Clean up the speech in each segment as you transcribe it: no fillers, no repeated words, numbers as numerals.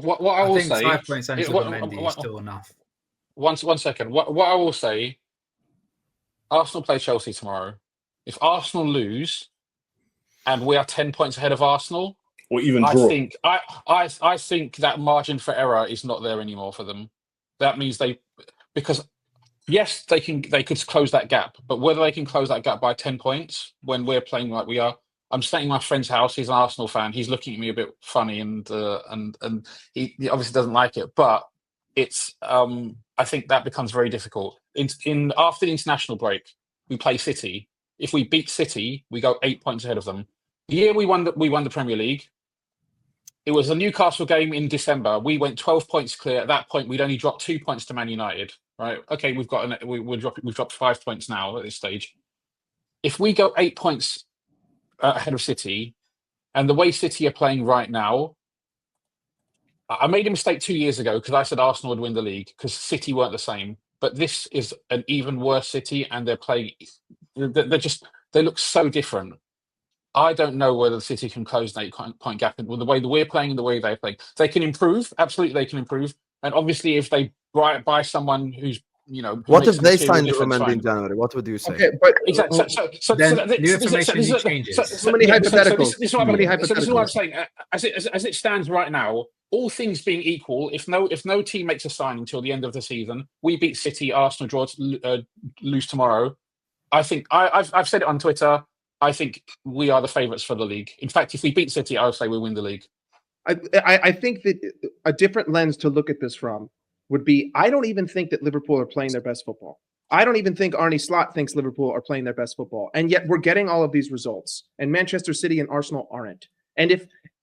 What I I will think say, 5 points on Zubimendi is still enough. one second. What I will say, Arsenal play Chelsea tomorrow. If Arsenal lose and we are 10 points ahead of Arsenal, Or even I draw. think I think that margin for error is not there anymore for them. That means because yes, they could close that gap, but whether they can close that gap by 10 points when we're playing like we are. I'm staying in my friend's house. He's an Arsenal fan. He's looking at me a bit funny, and he obviously doesn't like it. But it's I think that becomes very difficult. In after the international break, we play City. If we beat City, we go 8 points ahead of them. The year we won the Premier League, it was a Newcastle game in December. We went 12 points clear. At that point, we'd only dropped 2 points to Man United. Right? Okay, we've dropped 5 points now at this stage. If we go 8 points ahead of City, and the way City are playing right now, I made a mistake 2 years ago because I said Arsenal would win the league because City weren't the same. But this is an even worse City, and they're playing. They look so different. I don't know whether the City can close an 8 point gap with the way that we're playing and the way they're playing. They can improve, absolutely, they can improve. And obviously, if they buy someone who's what if they signed Zubimendi in January? What would you say? Okay, but exactly. New information changes. So many hypotheticals. This is what I'm saying. As it stands right now, all things being equal, if no team makes a sign until the end of the season, we beat City, Arsenal draw, lose tomorrow. I think I've said it on Twitter. I think we are the favourites for the league. In fact, if we beat City, I would say we win the league. I think that a different lens to look at this from would be, I don't even think that Liverpool are playing their best football. I don't even think Arne Slot thinks Liverpool are playing their best football. And yet we're getting all of these results. And Manchester City and Arsenal aren't. And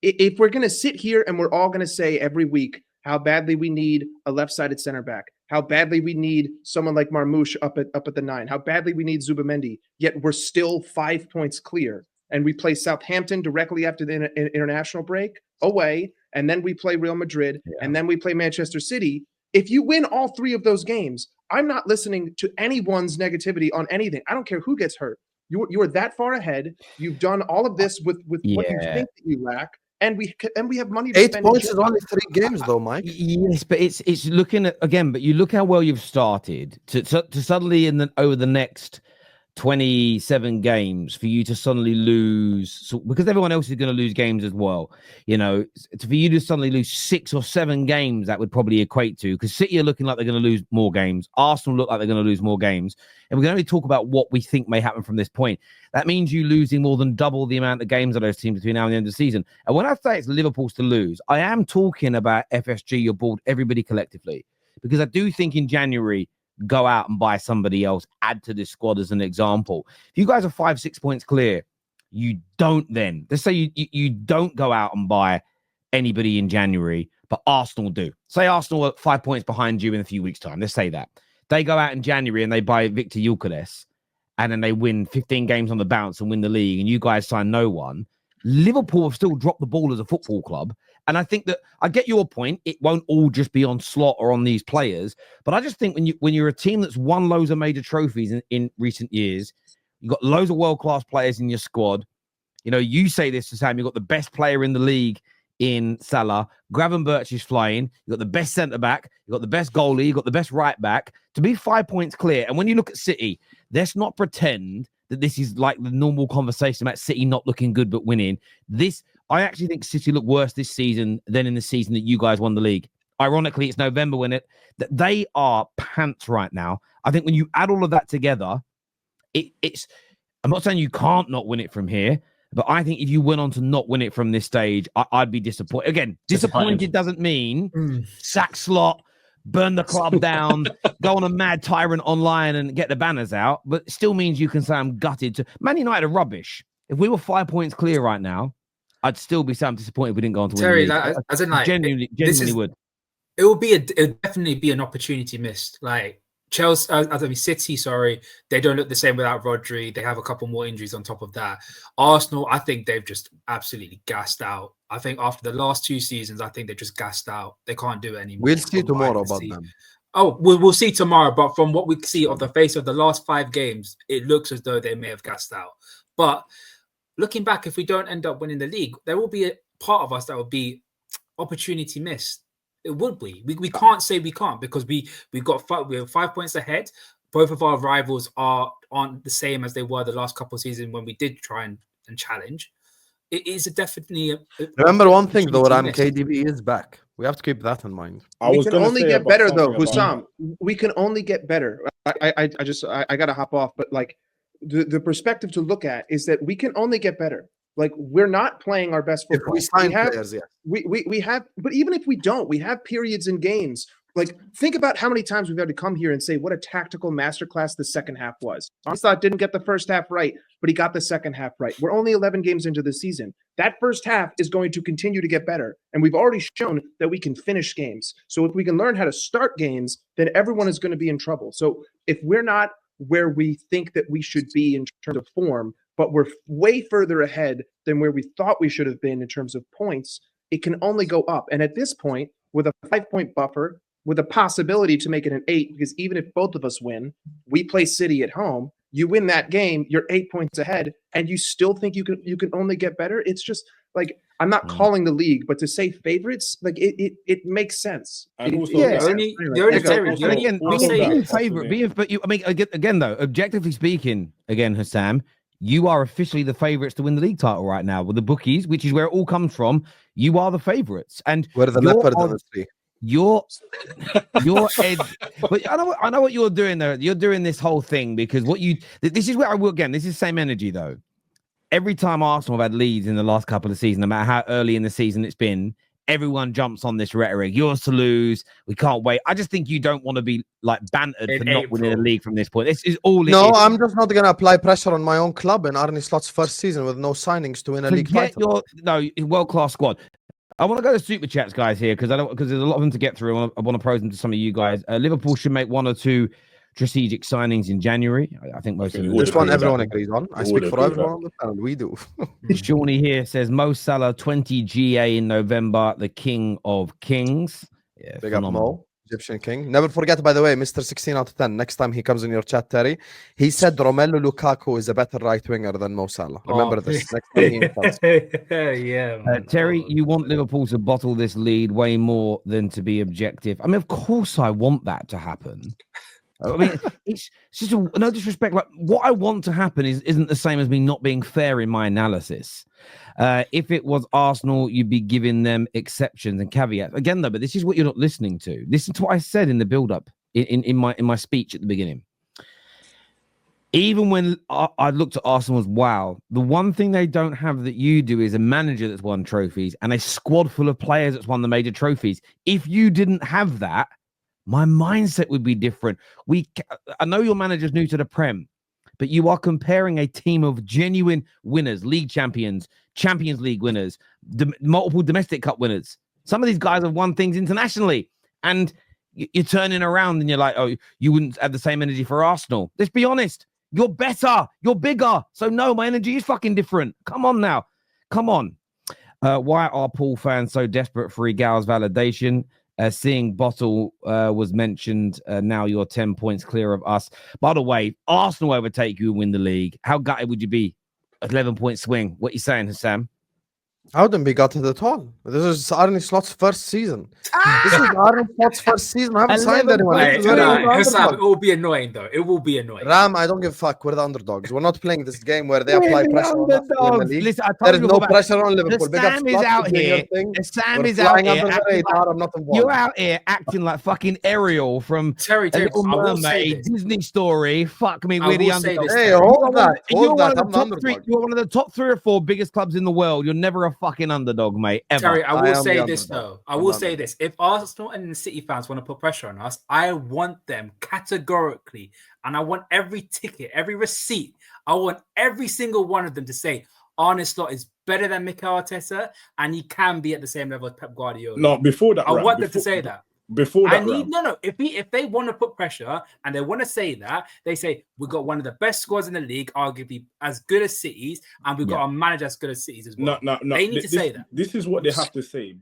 if we're going to sit here and we're all going to say every week how badly we need a left-sided center back, how badly we need someone like Marmoush up at the 9, how badly we need Zubimendi, yet we're still 5 points clear. And we play Southampton directly after the international break away, and then we play Real Madrid, and then we play Manchester City. If you win all 3 of those games, I'm not listening to anyone's negativity on anything. I don't care who gets hurt. You are that far ahead. You've done all of this with what you think that you lack. And we have money to 8 spend. points is only 3 games, though, Mike. Yes, but it's looking at again. But you look how well you've started to suddenly over the next 27 games for you to suddenly lose, because everyone else is going to lose games as well. For you to suddenly lose 6 or 7 games, that would probably equate to, because City are looking like they're going to lose more games. Arsenal look like they're going to lose more games. And we can only talk about what we think may happen from this point. That means you losing more than double the amount of games of those teams between now and the end of the season. And when I say it's Liverpool's to lose, I am talking about FSG, your board, everybody collectively, because I do think in January, go out and buy somebody else, add to this squad as an example. If you guys are 5-6 points clear, you don't then. Let's say you don't go out and buy anybody in January, but Arsenal do. Say Arsenal are 5 points behind you in a few weeks' time. Let's say that. They go out in January and they buy Victor Gyökeres, and then they win 15 games on the bounce and win the league, and you guys sign no one. Liverpool have still dropped the ball as a football club. And I think that I get your point. It won't all just be on Slot or on these players. But I just think when you're a team that's won loads of major trophies in recent years, you've got loads of world-class players in your squad. You say this to Sam, you've got the best player in the league in Salah. Gravenberch is flying. You've got the best centre-back. You've got the best goalie. You've got the best right-back. To be 5 points clear. And when you look at City, let's not pretend that this is like the normal conversation about City not looking good but winning. I actually think City look worse this season than in the season that you guys won the league. Ironically, it's November when they are pants right now. I think when you add all of that together, it's. I'm not saying you can't not win it from here, but I think if you went on to not win it from this stage, I'd be disappointed. Again, disappointed doesn't mean sack Slot, burn the club down, go on a mad tyrant online and get the banners out, but it still means you can say I'm gutted. Man United are rubbish. If we were 5 points clear right now, I'd still be so disappointed if we didn't go on to win Terry, the league. as in, like, genuinely would. It will definitely be an opportunity missed. Like City, they don't look the same without Rodri. They have a couple more injuries on top of that. Arsenal, I think they've just absolutely gassed out. I think after the last 2 seasons, I think they're just gassed out. They can't do it anymore. We'll see tomorrow about them. Oh, we'll see tomorrow. But from what we see of the face of the last 5 games, it looks as though they may have gassed out. But looking back, if we don't end up winning the league, there will be a part of us that will be, opportunity missed. It would be. We can't say we can't because we're 5 points ahead. Both of our rivals aren't the same as they were the last couple of seasons when we did try and challenge. It is definitely. Remember one thing though, Ram, KDB is back. We have to keep that in mind. We can only get better though, Hussam. We can only get better. I gotta hop off, but like the perspective to look at is that we can only get better. Like we're not playing our best football. If we sign players, yeah. We have, but even if we don't, we have periods in games. Like think about how many times we've had to come here and say what a tactical masterclass the second half was. Onslaught didn't get the first half right, but he got the second half right. We're only 11 games into the season. That first half is going to continue to get better, and we've already shown that we can finish games. So if we can learn how to start games, then everyone is going to be in trouble. So if we're not where we think that we should be in terms of form, but we're way further ahead than where we thought we should have been in terms of points, it can only go up. And at this point, with a 5-point buffer, with a possibility to make it an 8, because even if both of us win, we play City at home, you win that game, you're 8 points ahead, and you still think you can only get better. It's just like, I'm not calling the league, but to say favorites, like it makes sense. And also, being favorite, but I mean, again though, objectively speaking, again, Hussam, you are officially the favorites to win the league title right now with the bookies, which is where it all comes from. You are the favorites, and we're the leopard of the three. Your edge, but I know what you're doing though. You're doing this whole thing because this is where I will again. This is the same energy though. Every time Arsenal have had leads in the last couple of seasons, no matter how early in the season it's been, everyone jumps on this rhetoric. Yours to lose. We can't wait. I just think you don't want to be like bantered for not winning the league from this point. This is all. No, I'm just not going to apply pressure on my own club in Arne Slot's first season with no signings to win a league title. World-class squad. I want to go to super chats, guys, here because there's a lot of them to get through. I want to pose them to some of you guys. Liverpool should make 1 or 2 strategic signings in January. I think most of them. Which one everyone agrees on? I speak for everyone on the panel. We do. Shawnee here says Mo Salah 20 GA in November, the king of kings. Yeah, big up Mo, Egyptian king. Never forget, by the way, Mr. 16 out of 10. Next time he comes in your chat, Terry, he said Romelu Lukaku is a better right winger than Mo Salah. Remember this. Next time Terry, you want Liverpool to bottle this lead way more than to be objective. I mean, of course, I want that to happen. I mean, it's just no disrespect. Like what I want to happen isn't the same as me not being fair in my analysis. If it was Arsenal, you'd be giving them exceptions and caveats. Again, though, but this is what you're not listening to. Listen to what I said in the build-up in my speech at the beginning. Even when I looked at Arsenal as wow, the one thing they don't have that you do is a manager that's won trophies and a squad full of players that's won the major trophies. If you didn't have that, my mindset would be different. I know your manager's new to the Prem, but you are comparing a team of genuine winners, league champions, Champions League winners, multiple domestic cup winners. Some of these guys have won things internationally, and you're turning around and you're like, oh, you wouldn't have the same energy for Arsenal. Let's be honest. You're better. You're bigger. So no, my energy is fucking different. Come on now. Come on. Why are Paul fans so desperate for Egal's validation? Seeing Bottle was mentioned. Now you're 10 points clear of us. By the way, Arsenal overtake you and win the league. How gutted would you be? 11-point swing. What you saying, Hussam? I wouldn't be gutted at all. This is Arne Slot's first season. This is Arne Slot's first season. I haven't signed anyone. It will be annoying, though. It will be annoying. Ram, I don't give a fuck. We're the underdogs. We're not playing this game where they apply pressure on us to win the league. Listen, there is no pressure on Liverpool. Sam is out here. Sam is out here. You're out here acting like fucking Ariel from Terry, Little Mermaid, Disney Story. Fuck me, we're the underdogs. Hey, hold that. Hold that. I'm the underdog. You're one of the top 3 or 4 biggest clubs in the world. You're never a fucking underdog, mate. Ever. Terry, I will say this though. I will say this: if Arsenal and City fans want to put pressure on us, I want them categorically, and I want every ticket, every receipt. I want every single one of them to say Arne Slot is better than Mikel Arteta, and he can be at the same level as Pep Guardiola. No, before that, I want them to say that. Before that, If they want to put pressure and they want to say that, they say we've got one of the best squads in the league, arguably as good as City's, and we've got a manager as good as City's as well. No. They need to say that. This is what they have to say.